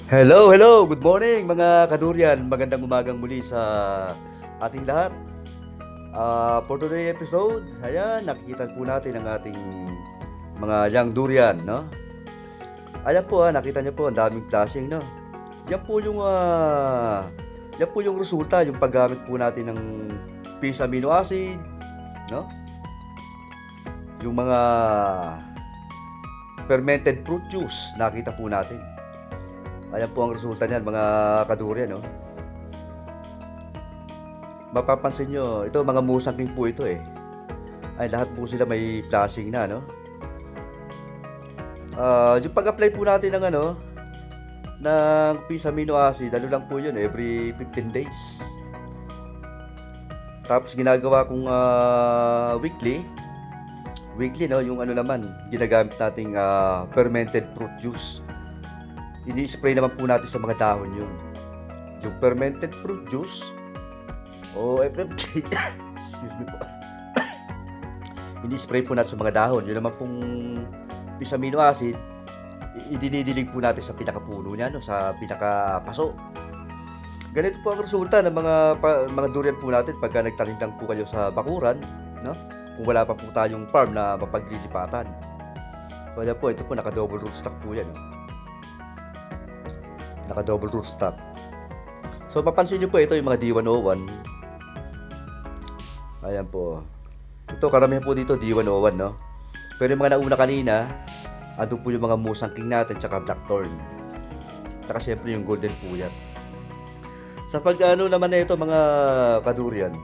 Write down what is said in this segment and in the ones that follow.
Hello, hello! Good morning mga kadurian! Magandang umagang muli sa ating lahat. For today's episode, ayan, nakikita po natin ang ating mga young durian, no? Ayan po, nakita niyo po, ang daming flashing, no? Yan po yung, yan po yung resulta, yung paggamit po natin ng fish amino acid, no? Yung mga fermented fruit juice, nakita po natin. Ayan po ang resulta niyan mga kadurian, no? Mapapansin nyo, ito mga musangking po ito eh. Ay, lahat po sila may flashing na, no? Yung pag-apply po natin ng ng fish amino acid, ano lang po yun, every 15 days. Tapos ginagawa kong weekly, no? Yung naman, ginagamit nating fermented fruit juice. Ini-spray naman po natin sa mga dahon yun. Yung fermented fruit juice o FFJ excuse me po. Ini-spray po natin sa mga dahon. Yun naman pong fish amino acid, idinidilig po natin sa pinakapuno niya, no? Sa pinakapaso. Ganito po ang resulta ng mga durian po natin pagka nagtanim lang po kayo sa bakuran, no? Kung wala pa po tayong farm na mapaglilipatan. So ayan po, ito po naka-double rootstock po yan, no? Naka-double rootstock. So papansin nyo po, ito yung mga D101. Ayan po. Ito, karamihan po dito D101, no? Pero yung mga nauna kanina, ando po yung mga musangking natin, tsaka blackthorn. Tsaka syempre yung golden puyat. Sa pag-ano naman na ito, mga kadurian.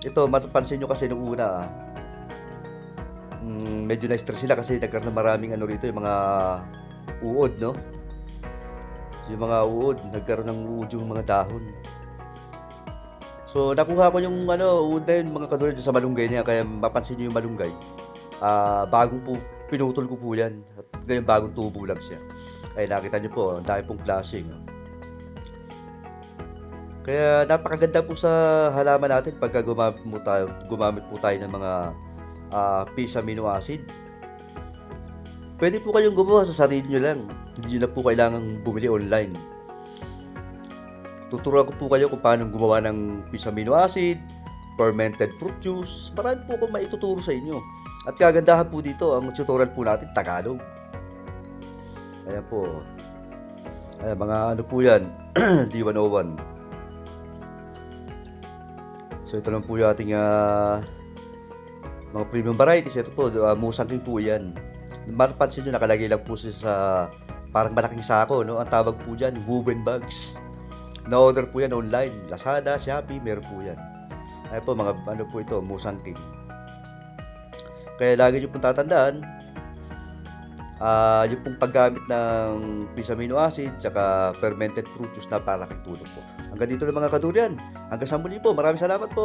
Ito, mapapansin nyo kasi nung una, medyo na-stress sila kasi nagkaroon ng maraming rito, yung mga uod, no? Yung mga uod, nagkaroon ng uod yung mga dahon. So, nakuha ko yung uod na yun, mga kadurian, sa malunggay niya. Kaya mapansin nyo yung malunggay. Bagong po, pinutol ko po yan. At ngayon, bagong tubo lang siya. Ay, nakita nyo po, ang dami pong flashing. No? Kaya napakaganda po sa halaman natin pagka gumamit po tayo ng mga fish amino acid. Pwede po kayong gumawa sa sarili nyo lang. Hindi nyo na po kailangang bumili online. Tuturuan ko po kayo kung paano gumawa ng fish amino acid, fermented fruit juice. Marami po akong maituturo sa inyo. At kagandahan po dito, ang tutorial po natin, Tagalog. Ayan po. Ayan, mga po yan, D101. So ito lang po yung ating mga premium varieties. Ito po, musangking po yan. Mapapansin nyo, nakalagay lang po siya sa parang malaking sako, no? Ang tawag po dyan, woven bags. Na-order po yan online. Lazada, Shopee, meron po yan. Ay po, mga po ito, musangking. Kaya lagi nyo pong tatandaan, yung pong paggamit ng fish amino acid, tsaka fermented fruit juice na para kay tulong po. Hanggang dito lang mga kadurian. Hanggang sa muli po. Maraming salamat po.